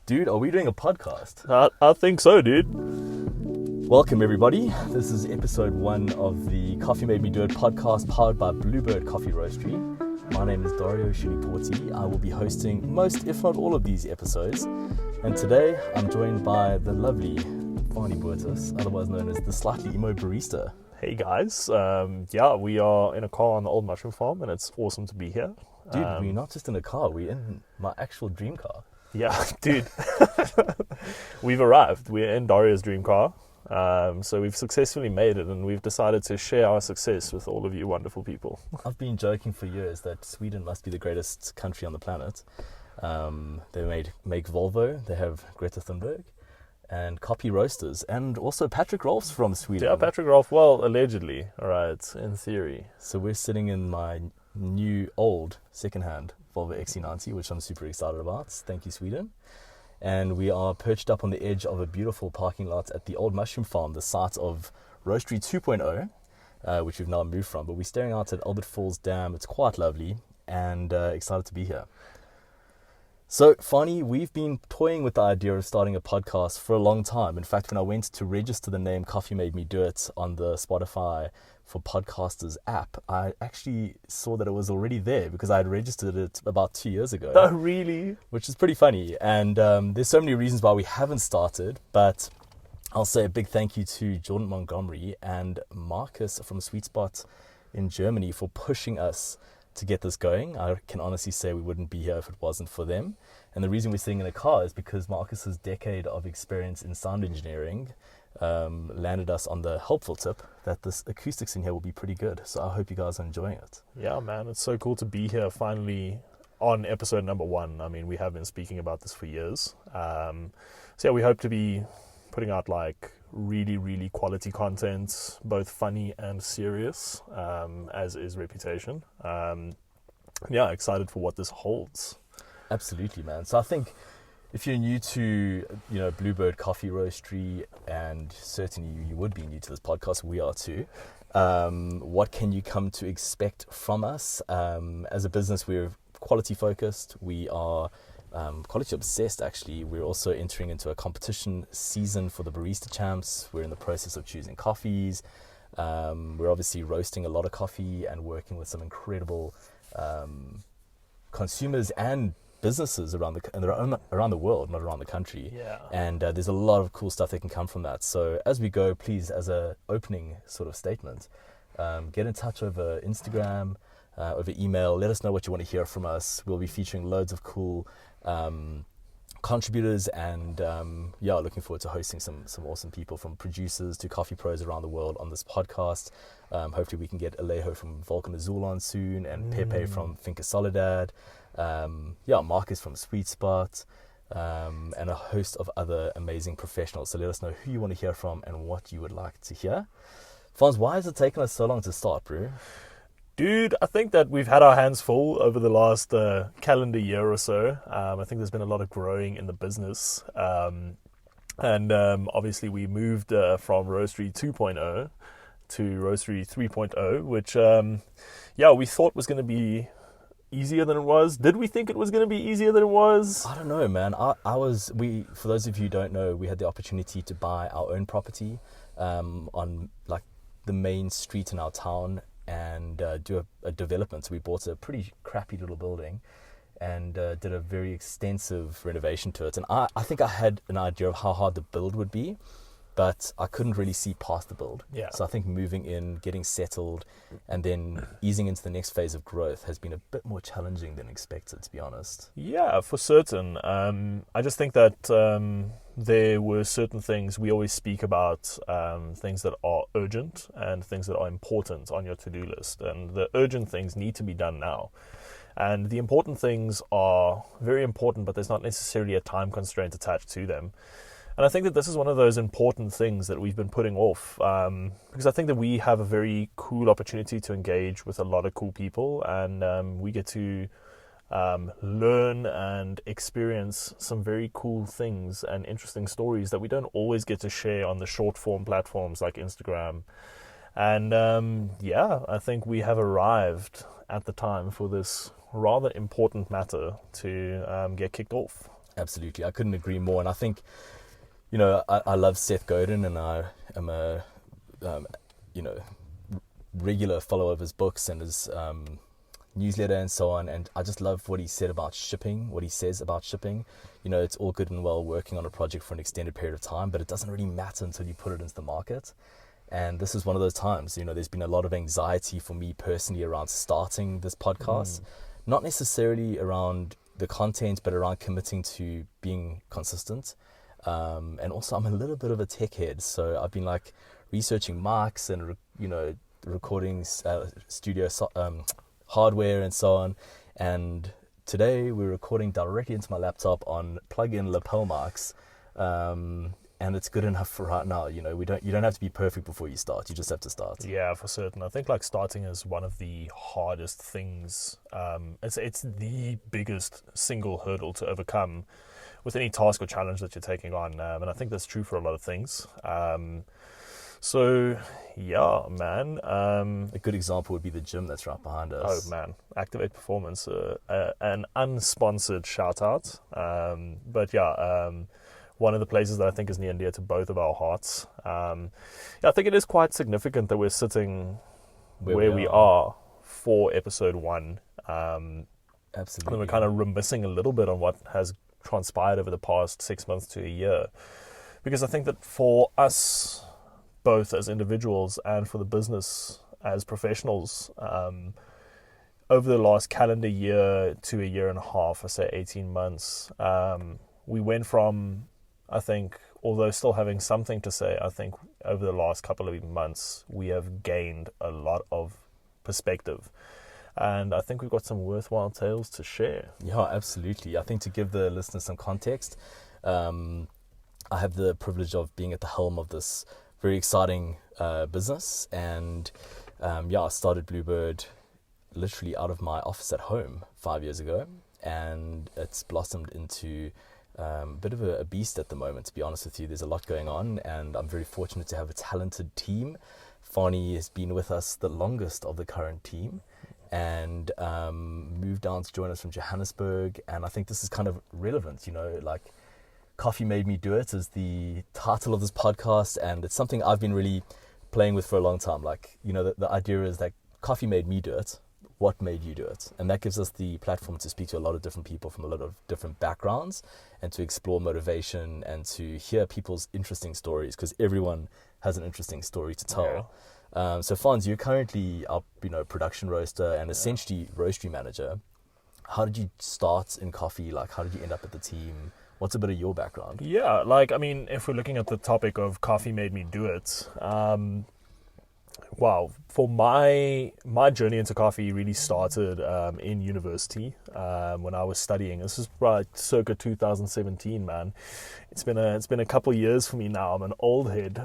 Dude, are we doing a podcast? I think so, dude. Welcome, everybody. This is episode 1 of the Coffee Made Me Do It podcast powered by Bluebird Coffee Roastery. My name is Dario Scilipoti. I will be hosting most, if not all, of these episodes. And today, I'm joined by the lovely Fanie, otherwise known as the slightly emo barista. Hey, guys. We are in a car on the old mushroom farm, and it's awesome to be here. Dude, we're not just in a car. We're in my actual dream car. Yeah, dude. We've arrived. We're in Dario's dream car. So we've successfully made it, and we've decided to share our success with all of you wonderful people. I've been joking for years that Sweden must be the greatest country on the planet. They make Volvo, they have Greta Thunberg, and Copy Roasters, and also Patrick Rolf's from Sweden. Yeah, Patrick Rolf, well, allegedly, all right, in theory. So we're sitting in my old secondhand Volvo XC90, which I'm super excited about. Thank you, Sweden. And we are perched up on the edge of a beautiful parking lot at the old mushroom farm, the site of Roastery 2.0, which we've now moved from. But we're staring out at Albert Falls Dam. It's quite lovely, and excited to be here. So, Fanie, we've been toying with the idea of starting a podcast for a long time. In fact, when I went to register the name Coffee Made Me Do It on the Spotify for Podcasters app, I actually saw that it was already there because I had registered it about 2 years ago. Oh, really? Which is pretty funny. And there's so many reasons why we haven't started, but I'll say a big thank you to Jordan Montgomery and Marcus from Sweet Spot in Germany for pushing us to get this going. I can honestly say we wouldn't be here if it wasn't for them. And the reason we're sitting in a car is because Marcus's decade of experience in sound engineering landed us on the helpful tip that this acoustics in here will be pretty good. So I hope you guys are enjoying it. Yeah, man, it's so cool to be here finally on episode number 1. I mean, we have been speaking about this for years. We hope to be putting out like really quality content, both funny and serious, as is reputation. Excited for what this holds. Absolutely, man. So I think if you're new to Bluebird Coffee Roastery, and certainly you would be new to this podcast, we are too, what can you come to expect from us? As a business, we're quality focused. We are quality obsessed, actually. We're also entering into a competition season for the Barista Champs. We're in the process of choosing coffees. We're obviously roasting a lot of coffee and working with some incredible consumers and businesses around the world, not around the country. Yeah. And there's a lot of cool stuff that can come from that. So as we go, please, as a opening sort of statement, get in touch over Instagram, over email. Let us know what you want to hear from us. We'll be featuring loads of cool contributors, and looking forward to hosting some awesome people, from producers to coffee pros around the world on this podcast. Hopefully we can get Alejo from Volcan Azul on soon, and Pepe from Finca Soledad, Marcus from Sweet Spot, and a host of other amazing professionals. So let us know who you want to hear from and what you would like to hear. Fons, why has it taken us so long to start, bro? Dude, I think that we've had our hands full over the last calendar year or so. I think there's been a lot of growing in the business. Obviously we moved from Roastery 2.0 to Roastery 3.0, which, we thought was going to be easier than it was. Did we think it was going to be easier than it was? I don't know, man. For those of you who don't know, we had the opportunity to buy our own property on like the main street in our town, and do a development. So we bought a pretty crappy little building and did a very extensive renovation to it. And I think I had an idea of how hard the build would be, but I couldn't really see past the build. Yeah. So I think moving in, getting settled, and then easing into the next phase of growth has been a bit more challenging than expected, to be honest. Yeah, for certain. I just think that there were certain things we always speak about, things that are urgent and things that are important on your to-do list. And the urgent things need to be done now. And the important things are very important, but there's not necessarily a time constraint attached to them. And I think that this is one of those important things that we've been putting off, because I think that we have a very cool opportunity to engage with a lot of cool people, and we get to learn and experience some very cool things and interesting stories that we don't always get to share on the short form platforms like Instagram. And I think we have arrived at the time for this rather important matter to get kicked off. Absolutely. I couldn't agree more. And I think, you know, I love Seth Godin, and I am a, you know, regular follower of his books and his newsletter and so on. And I just love what he said about shipping, what he says about shipping. You know, it's all good and well working on a project for an extended period of time, but it doesn't really matter until you put it into the market. And this is one of those times. You know, there's been a lot of anxiety for me personally around starting this podcast, not necessarily around the content, but around committing to being consistent. And also I'm a little bit of a tech head, so I've been like researching mics and, you know, recording studio hardware and so on. And today we're recording directly into my laptop on plug-in lapel mics. And it's good enough for right now. You know, you don't have to be perfect before you start. You just have to start. Yeah, for certain. I think like starting is one of the hardest things. It's the biggest single hurdle to overcome with any task or challenge that you're taking on. And I think that's true for a lot of things. So yeah, man. A good example would be the gym that's right behind us. Oh man, Activate Performance, an unsponsored shout out. But yeah, one of the places that I think is near and dear to both of our hearts. I think it is quite significant that we're sitting where we are for episode 1. Absolutely. And we're kind of reminiscing a little bit on what has transpired over the past 6 months to a year. Because I think that for us, both as individuals and for the business as professionals, over the last calendar year to a year and a half, I say 18 months, we went from, I think, although still having something to say, I think over the last couple of months, we have gained a lot of perspective. And I think we've got some worthwhile tales to share. Yeah, absolutely. I think to give the listeners some context, I have the privilege of being at the helm of this very exciting business. And I started Bluebird literally out of my office at home 5 years ago. And it's blossomed into a bit of a beast at the moment, to be honest with you. There's a lot going on, and I'm very fortunate to have a talented team. Fanie has been with us the longest of the current team, and moved down to join us from Johannesburg. And I think this is kind of relevant, you know, like Coffee Made Me Do It is the title of this podcast, and it's something I've been really playing with for a long time. Like, you know, the idea is that coffee made me do it. What made you do it? And that gives us the platform to speak to a lot of different people from a lot of different backgrounds, and to explore motivation and to hear people's interesting stories, because everyone has an interesting story to tell. Yeah. So Fons, you're currently our, you know, production roaster and essentially roastery manager. How did you start in coffee? Like, how did you end up at the team? What's a bit of your background? Yeah, like, I mean, if we're looking at the topic of Coffee Made Me Do It, wow, for my journey into coffee really started in university when I was studying. This is right circa 2017, man. It's been a couple of years for me now. I'm an old head.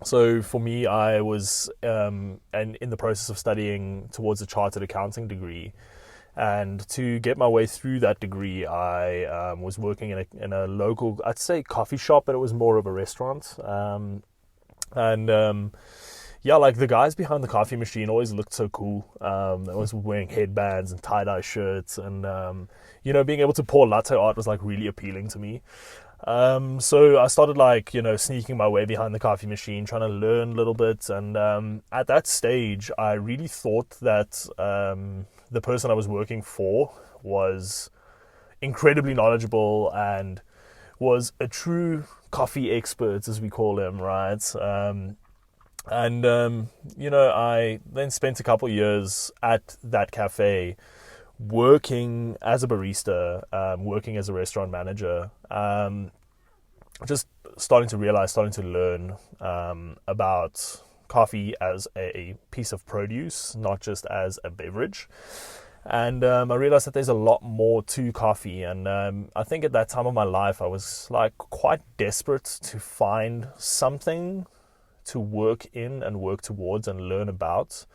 So for me, I was and in the process of studying towards a chartered accounting degree. And to get my way through that degree, I was working in a local, I'd say coffee shop, but it was more of a restaurant. Yeah, like the guys behind the coffee machine always looked so cool. They was wearing headbands and tie-dye shirts, and you know, being able to pour latte art was like really appealing to me. So I started like, you know, sneaking my way behind the coffee machine, trying to learn a little bit. And at that stage, I really thought that the person I was working for was incredibly knowledgeable and was a true coffee expert, as we call him, right? You know, I then spent a couple of years at that cafe working as a barista, working as a restaurant manager, just starting to learn about coffee as a piece of produce, not just as a beverage. And I realized that there's a lot more to coffee. And I think at that time of my life, I was like quite desperate to find something to work in and work towards and learn about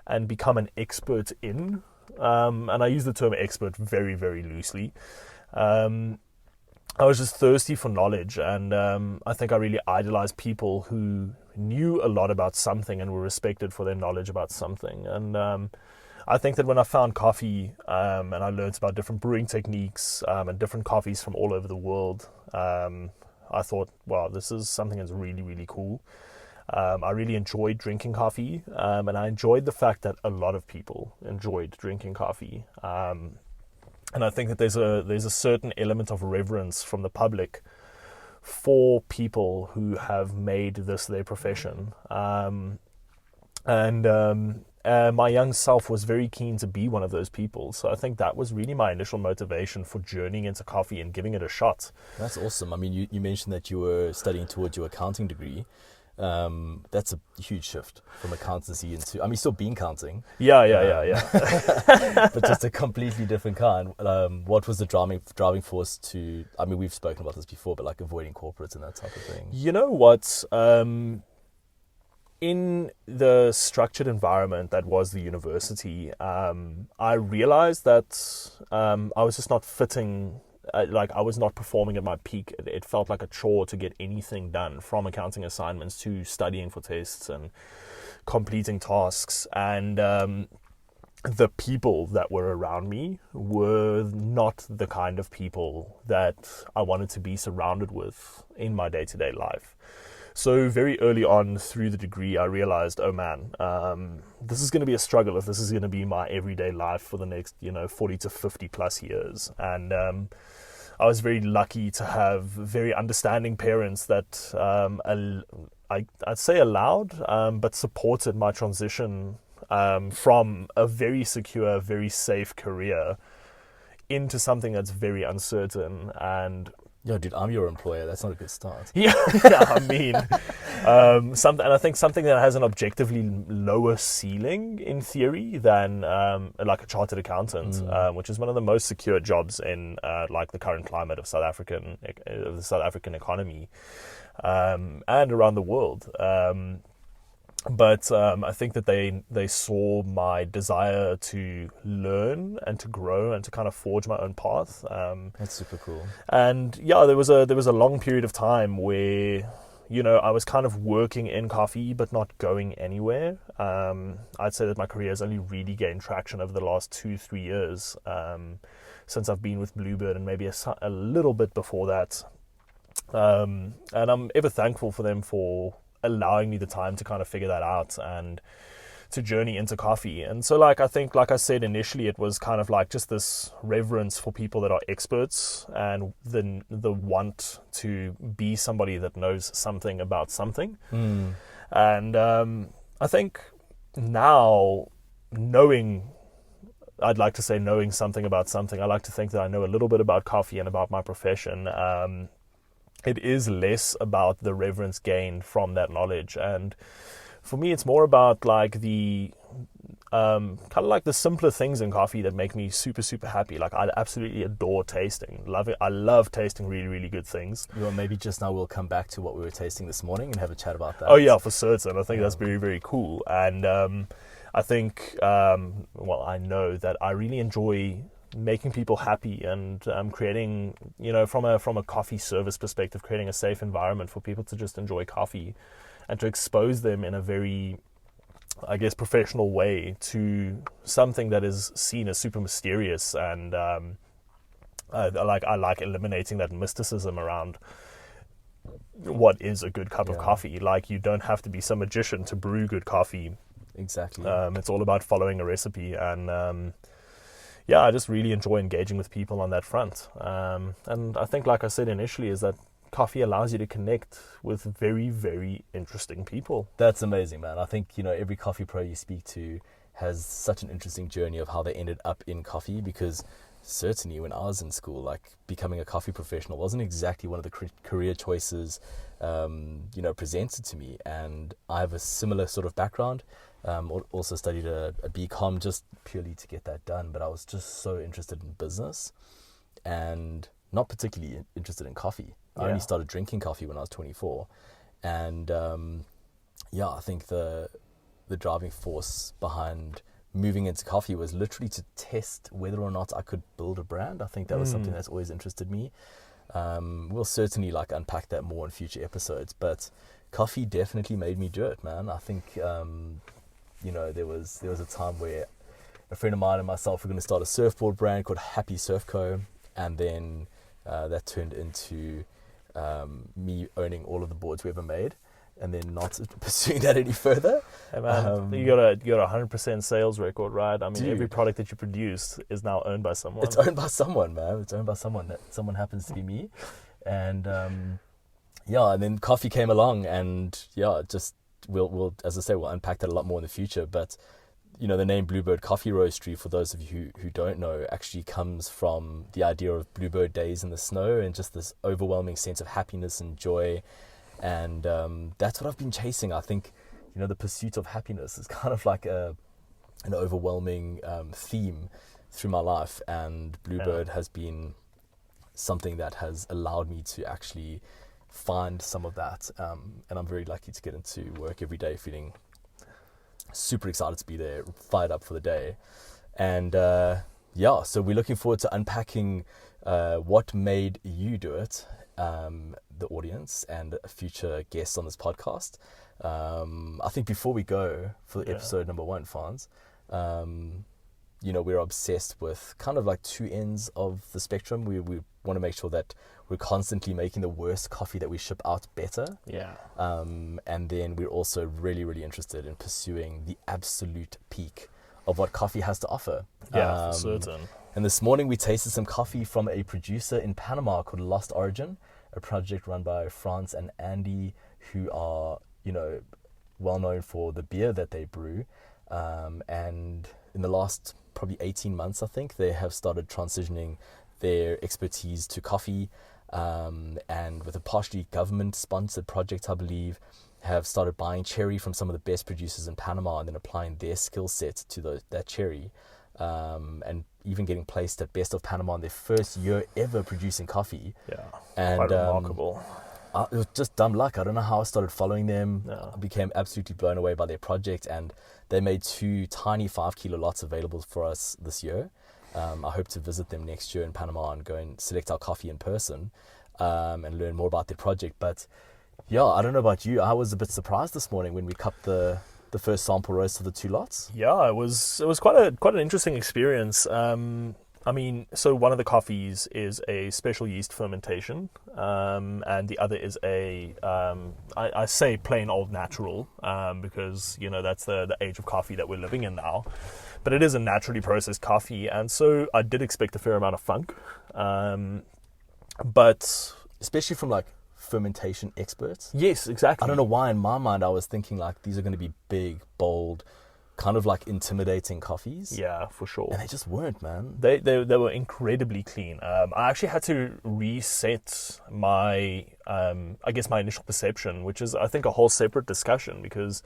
and become an expert in. And I use the term expert very, very loosely. I was just thirsty for knowledge, and I think I really idolized people who knew a lot about something and were respected for their knowledge about something. And I think that when I found coffee and I learned about different brewing techniques and different coffees from all over the world, I thought, wow, this is something that's really, really cool. I really enjoyed drinking coffee, and I enjoyed the fact that a lot of people enjoyed drinking coffee. And I think that there's a certain element of reverence from the public for people who have made this their profession. My young self was very keen to be one of those people. So I think that was really my initial motivation for journeying into coffee and giving it a shot. That's awesome. I mean, you mentioned that you were studying towards your accounting degree. That's a huge shift from accountancy into, I mean, still bean counting. Yeah. But just a completely different kind. What was the driving force to, I mean, we've spoken about this before, but like avoiding corporates and that type of thing? You know what? In the structured environment that was the university, I realized that I was just not fitting. I was not performing at my peak. It felt like a chore to get anything done, from accounting assignments to studying for tests and completing tasks. And the people that were around me were not the kind of people that I wanted to be surrounded with in my day-to-day life. So very early on through the degree, I realized, oh man, this is going to be a struggle if this is going to be my everyday life for the next, 40 to 50 plus years. And I was very lucky to have very understanding parents that I'd say allowed, but supported my transition from a very secure, very safe career into something that's very uncertain. And yo, dude, I'm your employer. That's not a good start. Yeah, I mean, and I think something that has an objectively lower ceiling in theory than like a chartered accountant, which is one of the most secure jobs in like the current climate of the South African economy, and around the world. But I think that they saw my desire to learn and to grow and to kind of forge my own path. That's super cool. And yeah, there was a long period of time where, I was kind of working in coffee but not going anywhere. I'd say that my career has only really gained traction over the last 2-3 years, since I've been with Bluebird, and maybe a little bit before that. And I'm ever thankful for them for allowing me the time to kind of figure that out and to journey into coffee. And so I think, like I said initially, it was kind of like just this reverence for people that are experts and the want to be somebody that knows something about something. And I think now knowing something about something, I like to think that I know a little bit about coffee and about my profession. It is less about the reverence gained from that knowledge, and for me, it's more about like the kind of like the simpler things in coffee that make me super, super happy. Like I absolutely adore tasting. I love tasting really, really good things. Well, maybe just now we'll come back to what we were tasting this morning and have a chat about that. Oh yeah, for certain. I think that's very, very cool, and I think I know that I really enjoy making people happy and creating, from a coffee service perspective, creating a safe environment for people to just enjoy coffee and to expose them in a very, I guess, professional way to something that is seen as super mysterious. And I like eliminating that mysticism around what is a good cup of coffee. Like, you don't have to be some magician to brew good coffee. Exactly. It's all about following a recipe, and I just really enjoy engaging with people on that front. And I think, like I said initially, is that coffee allows you to connect with very, very interesting people. That's amazing, man. I think, every coffee pro you speak to has such an interesting journey of how they ended up in coffee, because certainly when I was in school, like, becoming a coffee professional wasn't exactly one of the career choices, presented to me. And I have a similar sort of background. Also studied a BCom just purely to get that done, but I was just so interested in business and not particularly interested in coffee. I only started drinking coffee when I was 24, and I think the driving force behind moving into coffee was literally to test whether or not I could build a brand. I think that was something that's always interested me. We'll certainly unpack that more in future episodes, but coffee definitely made me do it, man. I think there was a time where a friend of mine and myself were going to start a surfboard brand called Happy Surf Co. And then that turned into me owning all of the boards we ever made, and then not pursuing that any further. Hey man, you got a 100% sales record, right? I mean, every product that you produce is now owned by someone. It's owned by someone, man. It's owned by someone. That someone happens to be me. And and then coffee came along, and just we'll as I say, we'll unpack that a lot more in the future. But the name Bluebird Coffee Roastery, for those of you who don't know, actually comes from the idea of bluebird days in the snow and just this overwhelming sense of happiness and joy. And that's what I've been chasing. I think, the pursuit of happiness is kind of like an overwhelming theme through my life. And Bluebird has been something that has allowed me to actually find some of that. And I'm very lucky to get into work every day feeling super excited to be there, fired up for the day. And so we're looking forward to unpacking what made you do it, the audience and future guests on this podcast. I think before we go for episode number 1, Fans, we're obsessed with kind of like two ends of the spectrum. We want to make sure that we're constantly making the worst coffee that we ship out better. Yeah. And then we're also really, really interested in pursuing the absolute peak of what coffee has to offer. Yeah, for certain. And this morning we tasted some coffee from a producer in Panama called Lost Origin, a project run by France and Andy, who are, well known for the beer that they brew. And in the last probably 18 months, I think, they have started transitioning their expertise to coffee, and with a partially government-sponsored project, I believe, have started buying cherry from some of the best producers in Panama and then applying their skill set to that cherry, and even getting placed at Best of Panama in their first year ever producing coffee. Yeah, and quite remarkable. It was just dumb luck. I don't know how I started following them. Yeah. I became absolutely blown away by their project, and they made 2 tiny 5-kilo lots available for us this year. I hope to visit them next year in Panama and go and select our coffee in person, and learn more about their project. But I don't know about you. I was a bit surprised this morning when we cupped the first sample roast of the 2 lots. Yeah, it was quite an interesting experience. So one of the coffees is a special yeast fermentation, and the other is I say plain old natural, because that's the age of coffee that we're living in now. But it is a naturally processed coffee, and so I did expect a fair amount of funk, but especially from like fermentation experts. Yes, exactly. I don't know why in my mind I was thinking like these are going to be big, bold, kind of like intimidating coffees. Yeah, for sure. And they just weren't, man. They were incredibly clean. I actually had to reset my my initial perception, which is I think a whole separate discussion, because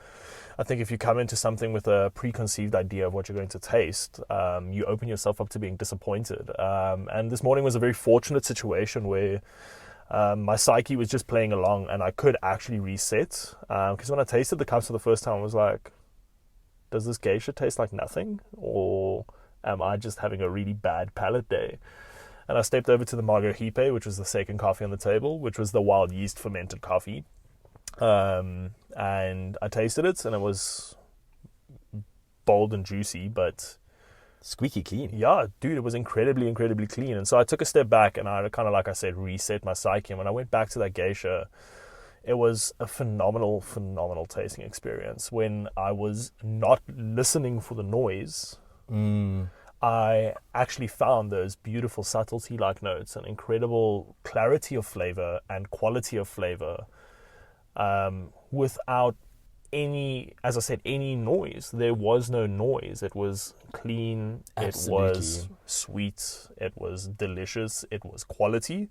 I think if you come into something with a preconceived idea of what you're going to taste, you open yourself up to being disappointed. And this morning was a very fortunate situation where my psyche was just playing along and I could actually reset. Because when I tasted the cups for the first time, I was like, does this geisha taste like nothing? Or am I just having a really bad palate day? And I stepped over to the Margarita, which was the second coffee on the table, which was the wild yeast fermented coffee. And I tasted it, and it was bold and juicy, but squeaky clean. Yeah, dude, it was incredibly, incredibly clean. And so I took a step back, and I kind of, like I said, reset my psyche. And when I went back to that geisha, it was a phenomenal, phenomenal tasting experience. When I was not listening for the noise, I actually found those beautiful subtlety-like notes and incredible clarity of flavor and quality of flavor, without any, as I said, any noise. There was no noise. It was clean. Absolutely. It was sweet. It was delicious. It was quality.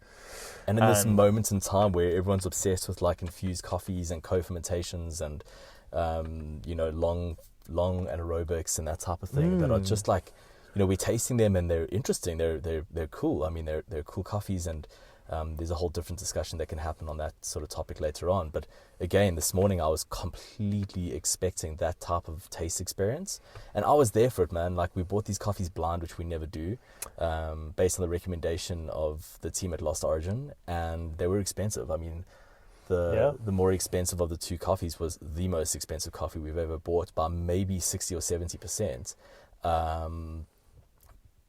And in this moment in time where everyone's obsessed with like infused coffees and co-fermentations and long anaerobics and that type of thing, that are just like, we're tasting them and they're interesting. They're cool. I mean, they're cool coffees, and there's a whole different discussion that can happen on that sort of topic later on. But again, this morning I was completely expecting that type of taste experience, and I was there for it, man. Like, we bought these coffees blind, which we never do, based on the recommendation of the team at Lost Origin, and they were expensive. I mean, the more expensive of the 2 coffees was the most expensive coffee we've ever bought by maybe 60 or 70%.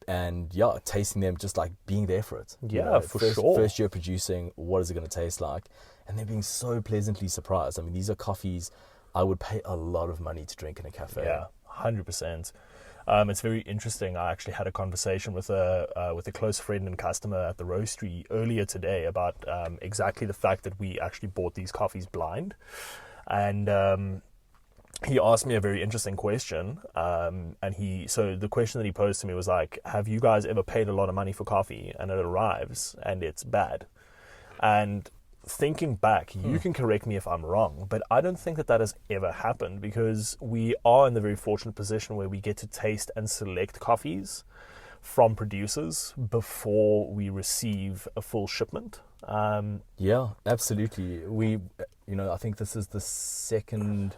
And yeah, tasting them, just like being there for it. Yeah, for sure. First year producing, what is it going to taste like? And then being so pleasantly surprised. I mean, these are coffees I would pay a lot of money to drink in a cafe. Yeah, 100%. It's very interesting. I actually had a conversation with a close friend and customer at the Roastery earlier today about exactly the fact that we actually bought these coffees blind. And he asked me a very interesting question, so the question that he posed to me was like, have you guys ever paid a lot of money for coffee and it arrives and it's bad? And thinking back, you can correct me if I'm wrong, but I don't think that has ever happened, because we are in the very fortunate position where we get to taste and select coffees from producers before we receive a full shipment. Yeah, absolutely. I think this is the second...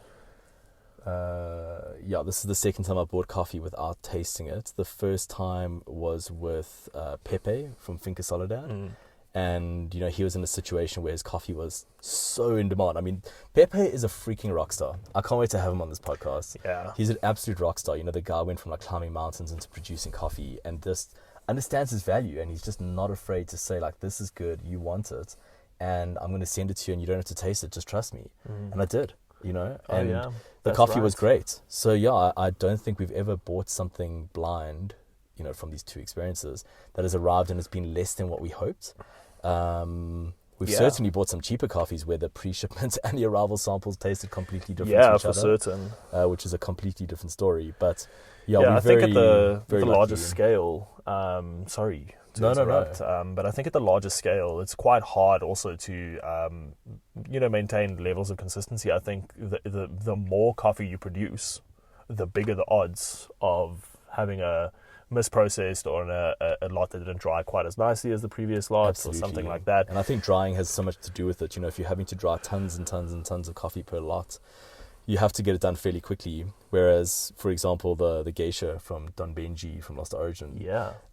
this is the second time I bought coffee without tasting it. The first time was with Pepe from Finca Soledad. And, he was in a situation where his coffee was so in demand. I mean, Pepe is a freaking rock star. I can't wait to have him on this podcast. Yeah. He's an absolute rock star. The guy went from like climbing mountains into producing coffee and just understands his value. And he's just not afraid to say like, this is good, you want it, and I'm going to send it to you and you don't have to taste it, just trust me. And I did, and the coffee was great. So yeah, I don't think we've ever bought something blind, from these two experiences that has arrived and has been less than what we hoped. We've certainly bought some cheaper coffees where the pre-shipment and the arrival samples tasted completely different to each other. Yeah, for certain. Which is a completely different story. But I think at the largest scale, sorry to interrupt, but I think at the larger scale, it's quite hard also to, maintain levels of consistency. I think the more coffee you produce, the bigger the odds of having a misprocessed or a lot that didn't dry quite as nicely as the previous lots. Absolutely. Or something like that. And I think drying has so much to do with it. If you're having to dry tons and tons and tons of coffee per lot, you have to get it done fairly quickly. Whereas, for example, the geisha from Don Benji from Lost Origin,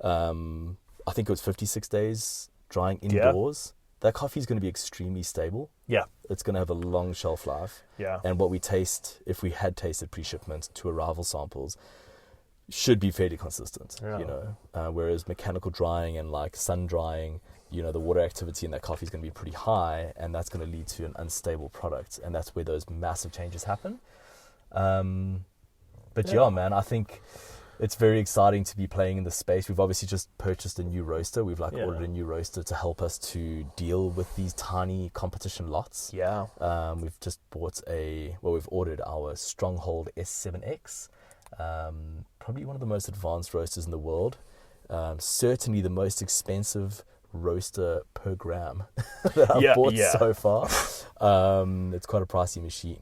I think it was 56 days drying indoors. That coffee is going to be extremely stable. Yeah. It's going to have a long shelf life. Yeah. And what we taste, if we had tasted pre-shipment to arrival samples, should be fairly consistent, whereas mechanical drying and like sun drying, the water activity in that coffee is going to be pretty high, and that's going to lead to an unstable product, and that's where those massive changes happen. Man, I think it's very exciting to be playing in the space. We've obviously just purchased a new roaster. We've ordered a new roaster to help us to deal with these tiny competition lots. Yeah. We've just we've ordered our Stronghold S7X. Probably one of the most advanced roasters in the world. Certainly the most expensive roaster per gram that I've bought so far. It's quite a pricey machine.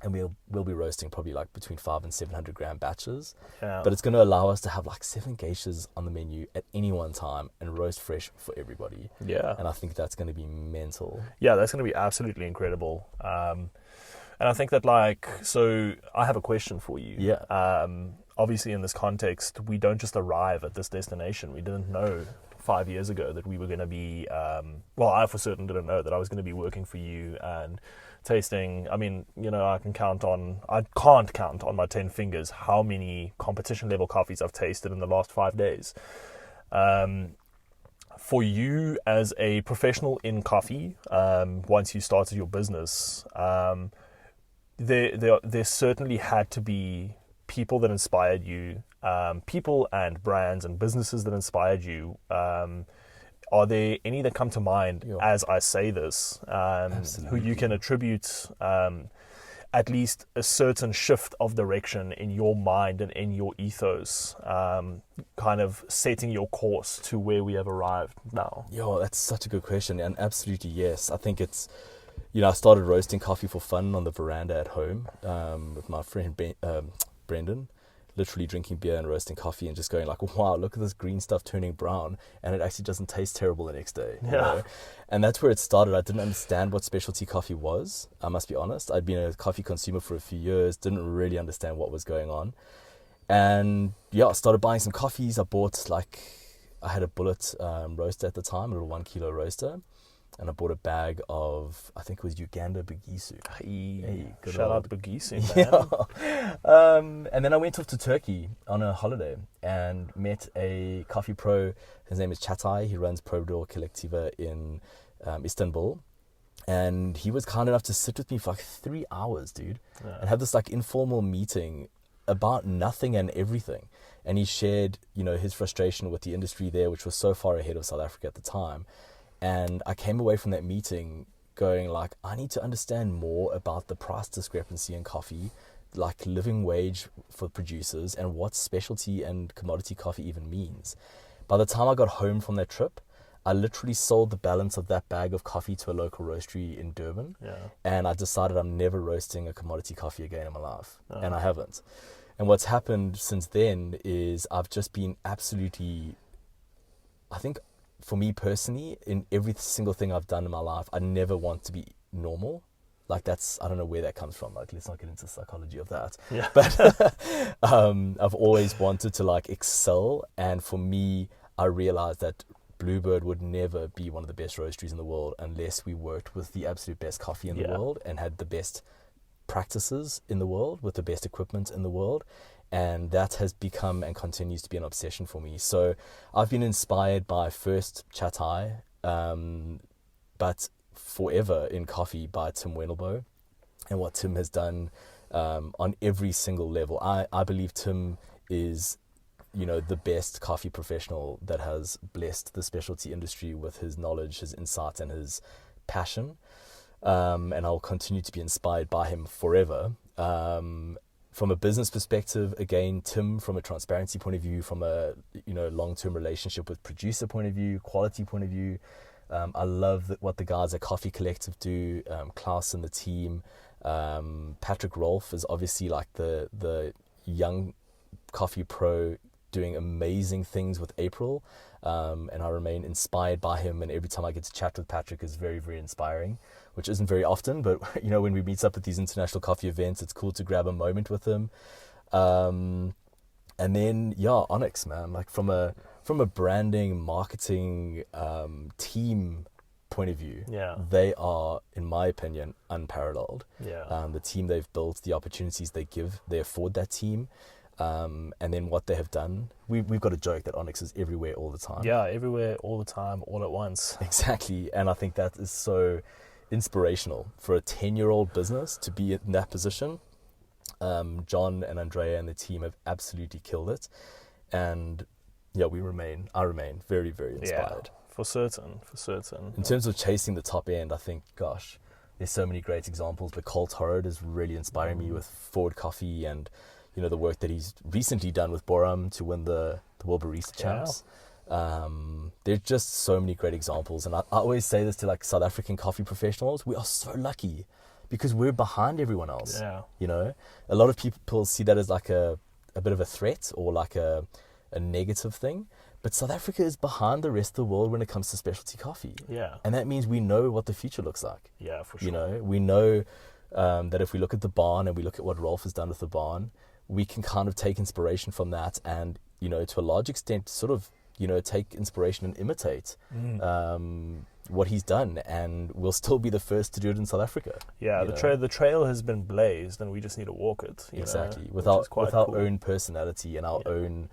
And we'll be roasting probably like between 500 and 700 gram batches. Yeah. But it's going to allow us to have like 7 geishas on the menu at any one time and roast fresh for everybody. Yeah. And I think that's going to be mental. Yeah, that's going to be absolutely incredible. And I think that so I have a question for you. Yeah. Obviously in this context, we don't just arrive at this destination. We didn't know 5 years ago that we were going to be, I for certain didn't know that I was going to be working for you and tasting. I mean, I can't count on my 10 fingers how many competition level coffees I've tasted in the last 5 days. For you as a professional in coffee, once you started your business, there certainly had to be people that inspired you, people and brands and businesses that inspired you. Are there any that come to mind as I say this, who you can attribute at least a certain shift of direction in your mind and in your ethos, kind of setting your course to where we have arrived now? That's such a good question, and absolutely yes. I think it's, I started roasting coffee for fun on the veranda at home with my friend Brendan, literally drinking beer and roasting coffee and just going like, wow, look at this green stuff turning brown, and it actually doesn't taste terrible the next day. Yeah. And that's where it started. I didn't understand what specialty coffee was, I must be honest. I'd been a coffee consumer for a few years, didn't really understand what was going on. And I started buying some coffees. I bought I had a Bullet roaster at the time, a little 1 kilo roaster. and I bought a bag of, I think it was Uganda Bugisu. Hey, good shout old- out Bugisu, man. And then I went off to Turkey on a holiday and met a coffee pro. His name is Çatay. He runs Prodor Collectiva in Istanbul. And he was kind enough to sit with me for like 3 hours, dude, and have this like informal meeting about nothing and everything. And he shared, you know, his frustration with the industry there, which was so far ahead of South Africa at the time. And I came away from that meeting going like, I need to understand more about the price discrepancy in coffee, like living wage for producers, and what specialty and commodity coffee even means. By the time I got home from that trip, I literally sold the balance of that bag of coffee to a local roastery in Durban. And I decided I'm never roasting a commodity coffee again in my life. And I haven't. And what's happened since then is I've just been absolutely, I think for me personally, in every single thing I've done in my life, I never want to be normal. Like that's, I don't know where that comes from. Like, let's not get into the psychology of that. But I've always wanted to like excel. And for me, I realized that Bluebird would never be one of the best roasteries in the world unless we worked with the absolute best coffee in the world and had the best practices in the world with the best equipment in the world. And that has become and continues to be an obsession for me. So I've been inspired by first Çatay, but forever in coffee by Tim Wendelbo and what Tim has done on every single level. I believe Tim is, you know, the best coffee professional that has blessed the specialty industry with his knowledge, his insight, and his passion. And I'll continue to be inspired by him forever. From a business perspective, again, Tim, from a transparency point of view, from a, you know, long-term relationship with producer point of view, quality point of view. I love what the guys at Coffee Collective do. Klaus and the team. Patrick Rolfe is obviously like the young coffee pro doing amazing things with April. And I remain inspired by him. And every time I get to chat with Patrick is very, very inspiring, which isn't very often. But, you know, when we meet up at these international coffee events, it's cool to grab a moment with him. And then, Onyx, man, like from a branding, marketing, team point of view, they are, in my opinion, unparalleled. The team they've built, the opportunities they afford that team. And then what they have done, we've got a joke that Onyx is everywhere all the time. Everywhere, all the time, all at once. Exactly. And I think that is so inspirational for a 10-year-old business to be in that position. John and Andrea and the team have absolutely killed it. And I remain very, very inspired. For certain. In terms of chasing the top end, I think, gosh, there's so many great examples, but Cole Torrod is really inspiring me with Forward Coffee and, you know, the work that he's recently done with Boram to win the World Barista Champs. There's just so many great examples. And I always say this to like South African coffee professionals. We are so lucky because we're behind everyone else. You know, a lot of people see that as like a bit of a threat or like a negative thing. But South Africa is behind the rest of the world when it comes to specialty coffee. And that means we know what the future looks like. For sure. You know, we know that if we look at the barn and we look at what Rolf has done with the barn, we can kind of take inspiration from that and, you know, to a large extent sort of, you know, take inspiration and imitate what he's done, and we'll still be the first to do it in South Africa. The trail has been blazed and we just need to walk it. Exactly. Know, with our cool. own personality and our own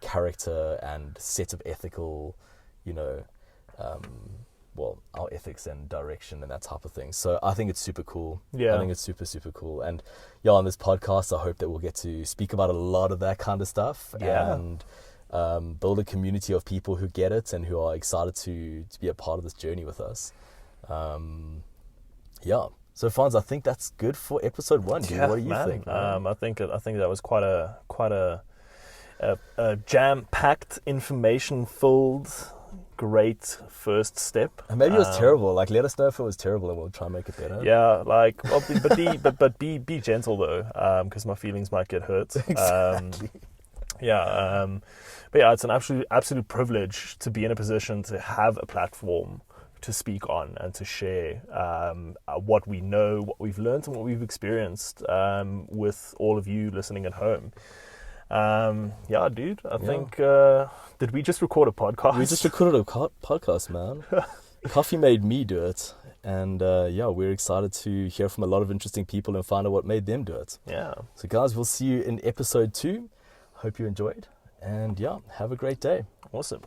character and set of ethical, you know, our ethics and direction and that type of thing. So I think it's super cool. I think it's super, super cool. And on this podcast, I hope that we'll get to speak about a lot of that kind of stuff and build a community of people who get it and who are excited to be a part of this journey with us. So Fons, I think that's good for episode 1. Dude. What do you think? I think that was quite a jam-packed, information-filled, great first step. And maybe it was terrible. Like, let us know if it was terrible, and we'll try and make it better. Be gentle though, because my feelings might get hurt. Exactly. It's an absolute privilege to be in a position to have a platform to speak on and to share what we know, what we've learned, and what we've experienced with all of you listening at home. Dude, I think, did we just record a podcast? We just recorded a podcast, man. Coffee made me do it. And yeah, we're excited to hear from a lot of interesting people and find out what made them do it. Yeah. So guys, we'll see you in episode 2. Hope you enjoyed. And yeah, have a great day. Awesome.